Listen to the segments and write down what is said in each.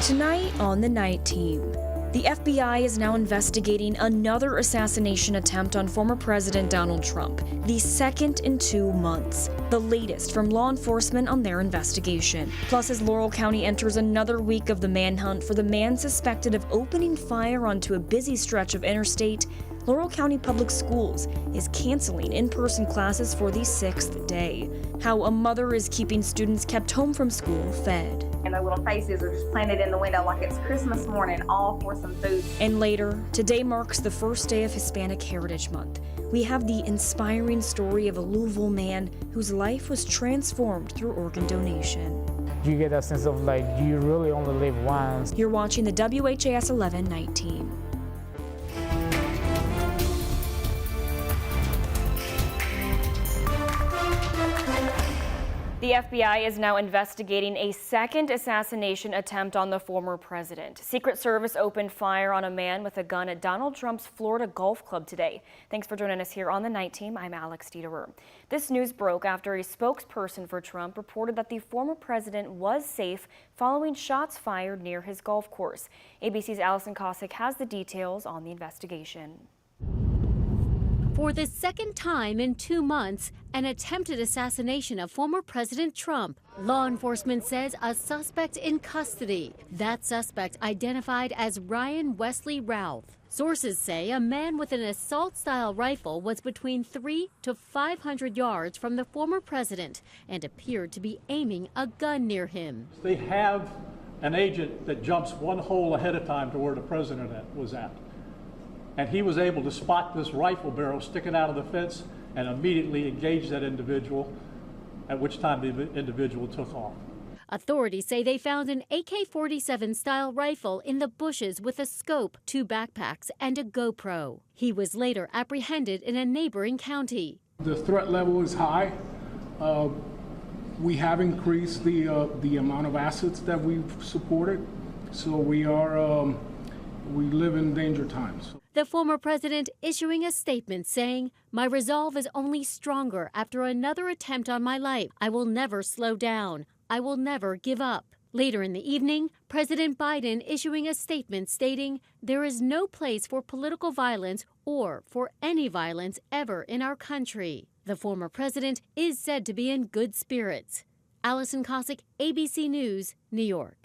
Tonight on the Night Team, the FBI is now investigating another assassination attempt on former President Donald Trump, the second in 2 months, the latest from law enforcement on their investigation. Plus, as Laurel County enters another week of the manhunt for the man suspected of opening fire onto a busy stretch of interstate, Laurel County Public Schools is canceling in-person classes for the 6th day. How a mother is keeping students kept home from school fed. And their little faces are just planted in the window like it's Christmas morning, all for some food. And later, today marks the first day of Hispanic Heritage Month. We have the inspiring story of a Louisville man whose life was transformed through organ donation. You get that sense of like, you really only live once. You're watching the WHAS11 Night Team. The FBI is now investigating a second assassination attempt on the former president. Secret Service opened fire on a man with a gun at Donald Trump's Florida Golf Club today. Thanks for joining us here on the Night Team. I'm Alex Dieterer. This news broke after a spokesperson for Trump reported that the former president was safe following shots fired near his golf course. ABC's Allison Cossack has the details on the investigation. For the second time in 2 months, an attempted assassination of former President Trump. Law enforcement says a suspect in custody. That suspect identified as Ryan Wesley Routh. Sources say a man with an assault-style rifle was between 300 to 500 yards from the former president and appeared to be aiming a gun near him. They have an agent that jumps one hole ahead of time to where the president was at. And he was able to spot this rifle barrel sticking out of the fence and immediately engage that individual, at which time the individual took off. Authorities say they found an AK-47 style rifle in the bushes with a scope, 2 backpacks, and a GoPro. He was later apprehended in a neighboring county. The threat level is high. We have increased the amount of assets that we've supported, so we live in danger times. The former president issuing a statement saying, "My resolve is only stronger after another attempt on my life. I will never slow down. I will never give up." Later in the evening, President Biden issuing a statement stating, "There is no place for political violence or for any violence ever in our country." The former president is said to be in good spirits. Allison Cossack, ABC News, New York.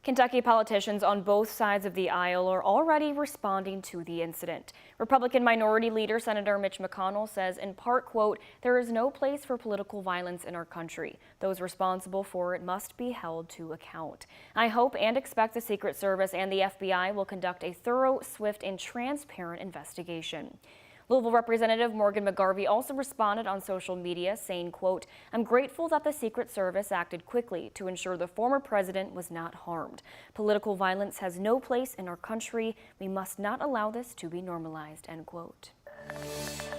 Kentucky politicians on both sides of the aisle are already responding to the incident. Republican Minority Leader Senator Mitch McConnell says in part, quote, "There is no place for political violence in our country. Those responsible for it must be held to account. I hope and expect the Secret Service and the FBI will conduct a thorough, swift, and transparent investigation." Louisville Representative Morgan McGarvey also responded on social media saying, quote, "I'm grateful that the Secret Service acted quickly to ensure the former president was not harmed. Political violence has no place in our country. We must not allow this to be normalized," end quote.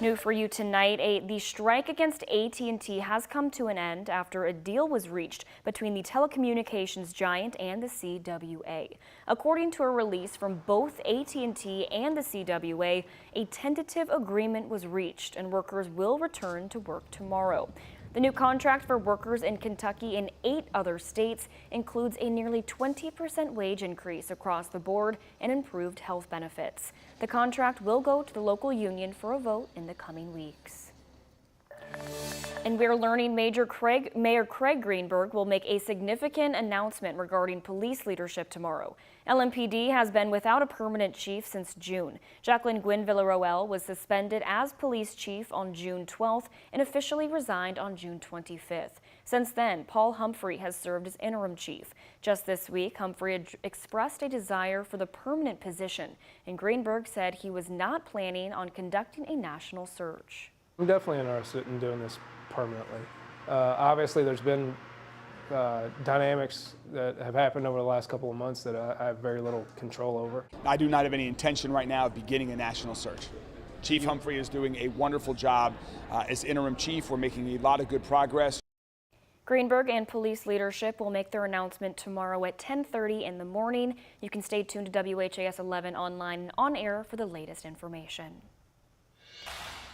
New for you tonight, the strike against AT&T has come to an end after a deal was reached between the telecommunications giant and the CWA. According to a release from both AT&T and the CWA, a tentative agreement was reached and workers will return to work tomorrow. The new contract for workers in Kentucky and 8 other states includes a nearly 20% wage increase across the board and improved health benefits. The contract will go to the local union for a vote in the coming weeks. And we're learning Mayor Craig Greenberg will make a significant announcement regarding police leadership tomorrow. LMPD has been without a permanent chief since June. Jacqueline Gwynn Villaroel was suspended as police chief on June 12th and officially resigned on June 25th. Since then, Paul Humphrey has served as interim chief. Just this week, Humphrey had expressed a desire for the permanent position, and Greenberg said he was not planning on conducting a national search. I'm definitely interested in doing this permanently. Obviously, there's been dynamics that have happened over the last couple of months that I have very little control over. I do not have any intention right now of beginning a national search. Chief Humphrey is doing a wonderful job as interim chief. We're making a lot of good progress. Greenberg and police leadership will make their announcement tomorrow at 10:30 in the morning. You can stay tuned to WHAS 11 online and on air for the latest information.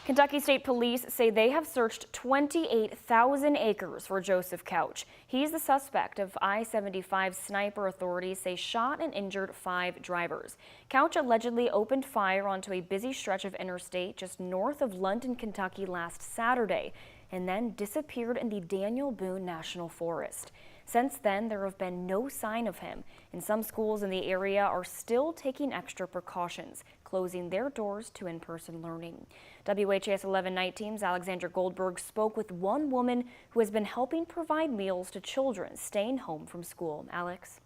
Kentucky State Police say they have searched 28,000 acres for Joseph Couch. He's the suspect of I-75 sniper. Authorities say shot and injured 5 drivers. Couch allegedly opened fire onto a busy stretch of interstate just north of London, Kentucky last Saturday, and then disappeared in the Daniel Boone National Forest. Since then, there have been no sign of him, and some schools in the area are still taking extra precautions, closing their doors to in-person learning. WHAS 11 Night Team's Alexandra Goldberg spoke with one woman who has been helping provide meals to children staying home from school. Alex?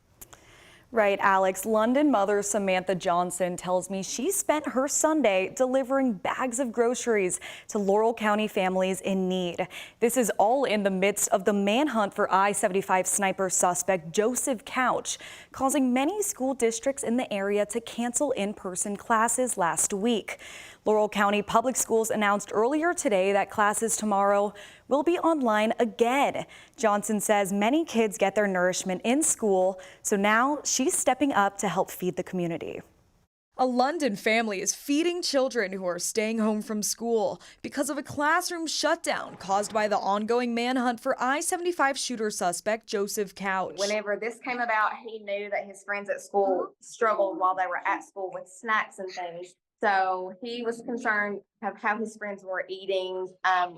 Right, Alex. London mother Samantha Johnson tells me she spent her Sunday delivering bags of groceries to Laurel County families in need. This is all in the midst of the manhunt for I-75 sniper suspect Joseph Couch, causing many school districts in the area to cancel in-person classes last week. Laurel County Public Schools announced earlier today that classes tomorrow will be online again. Johnson says many kids get their nourishment in school, so now she's stepping up to help feed the community. A London family is feeding children who are staying home from school because of a classroom shutdown caused by the ongoing manhunt for I-75 shooter suspect Joseph Couch. Whenever this came about, he knew that his friends at school struggled while they were at school with snacks and things. So he was concerned of how his friends were eating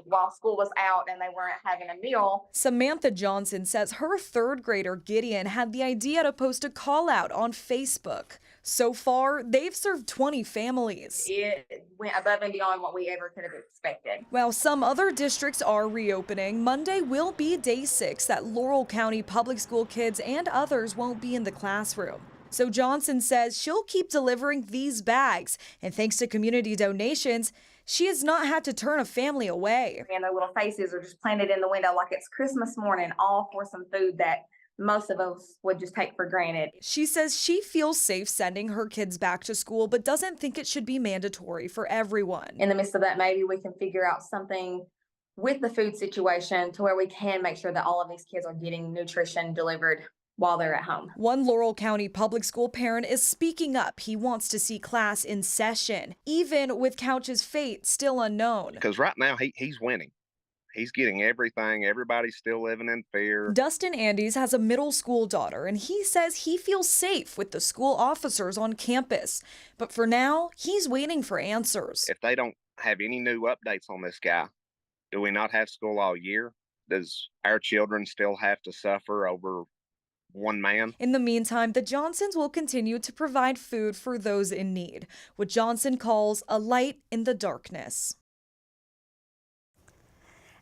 while school was out and they weren't having a meal. Samantha Johnson says her 3rd grader Gideon had the idea to post a call out on Facebook. So far, they've served 20 families. It went above and beyond what we ever could have expected. While some other districts are reopening, Monday will be day 6 that Laurel County Public School kids and others won't be in the classroom. So Johnson says she'll keep delivering these bags, and thanks to community donations, she has not had to turn a family away. And their little faces are just planted in the window like it's Christmas morning, all for some food that most of us would just take for granted. She says she feels safe sending her kids back to school, but doesn't think it should be mandatory for everyone. In the midst of that, maybe we can figure out something with the food situation to where we can make sure that all of these kids are getting nutrition delivered while they're at home. One Laurel County public school parent is speaking up. He wants to see class in session, even with Couch's fate still unknown. Because right now he's winning. He's getting everything. Everybody's still living in fear. Dustin Andes has a middle school daughter, and he says he feels safe with the school officers on campus. But for now, he's waiting for answers. If they don't have any new updates on this guy, do we not have school all year? Does our children still have to suffer over one man? In the meantime, the Johnsons will continue to provide food for those in need, what Johnson calls a light in the darkness.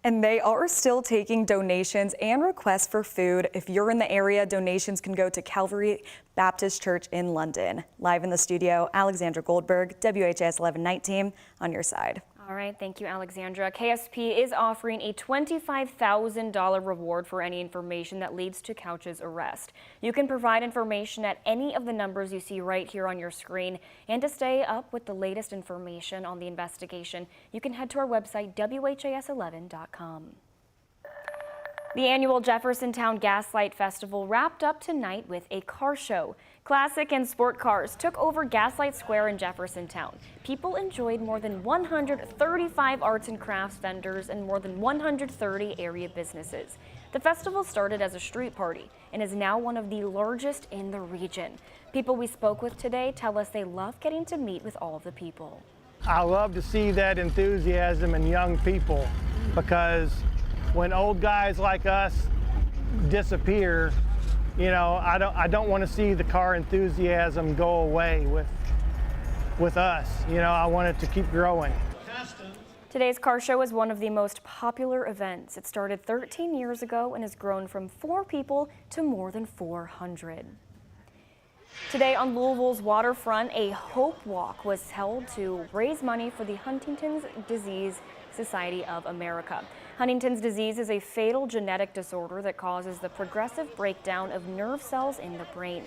And they are still taking donations and requests for food. If you're in the area, donations can go to Calvary Baptist Church in London. Live in the studio, Alexandra Goldberg, WHAS 11 Night Team, on your side. All right, thank you, Alexandra. KSP is offering a $25,000 reward for any information that leads to Couch's arrest. You can provide information at any of the numbers you see right here on your screen. And to stay up with the latest information on the investigation, you can head to our website, WHAS11.com. The annual Jeffersontown Gaslight Festival wrapped up tonight with a car show. Classic and sport cars took over Gaslight Square in Jeffersontown. People enjoyed more than 135 arts and crafts vendors and more than 130 area businesses. The festival started as a street party and is now one of the largest in the region. People we spoke with today tell us they love getting to meet with all of the people. I love to see that enthusiasm in young people, because when old guys like us disappear, you know, I don't want to see the car enthusiasm go away with us. You know, I want it to keep growing. Today's car show is one of the most popular events. It started 13 years ago and has grown from 4 people to more than 400. Today on Louisville's waterfront, a Hope Walk was held to raise money for the Huntington's Disease Society of America. Huntington's disease is a fatal genetic disorder that causes the progressive breakdown of nerve cells in the brain.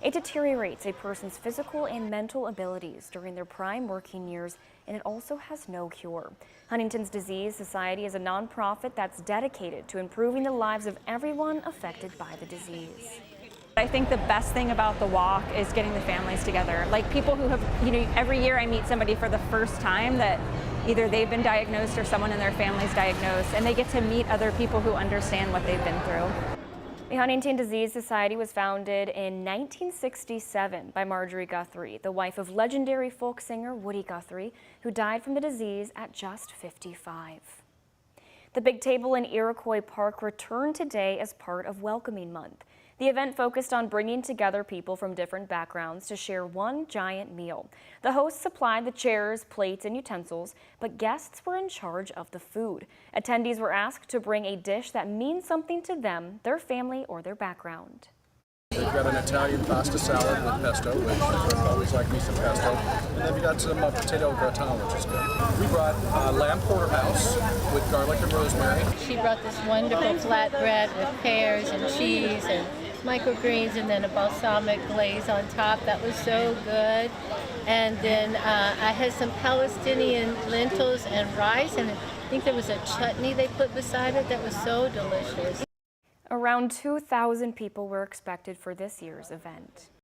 It deteriorates a person's physical and mental abilities during their prime working years, and it also has no cure. Huntington's Disease Society is a nonprofit that's dedicated to improving the lives of everyone affected by the disease. I think the best thing about the walk is getting the families together. Like people who have, every year I meet somebody for the first time that, either they've been diagnosed or someone in their family's diagnosed, and they get to meet other people who understand what they've been through. The Huntington Disease Society was founded in 1967 by Marjorie Guthrie, the wife of legendary folk singer Woody Guthrie, who died from the disease at just 55. The Big Table in Iroquois Park returned today as part of Welcoming Month. The event focused on bringing together people from different backgrounds to share one giant meal. The hosts supplied the chairs, plates, and utensils, but guests were in charge of the food. Attendees were asked to bring a dish that means something to them, their family, or their background. We've got an Italian pasta salad with pesto, which I always like me some pesto. And then we got some potato gratin, which is good. We brought lamb porterhouse with garlic and rosemary. She brought this wonderful flatbread with pears and cheese and microgreens, and then a balsamic glaze on top. That was so good. And then I had some Palestinian lentils and rice, and I think there was a chutney they put beside it that was so delicious. Around 2,000 people were expected for this year's event.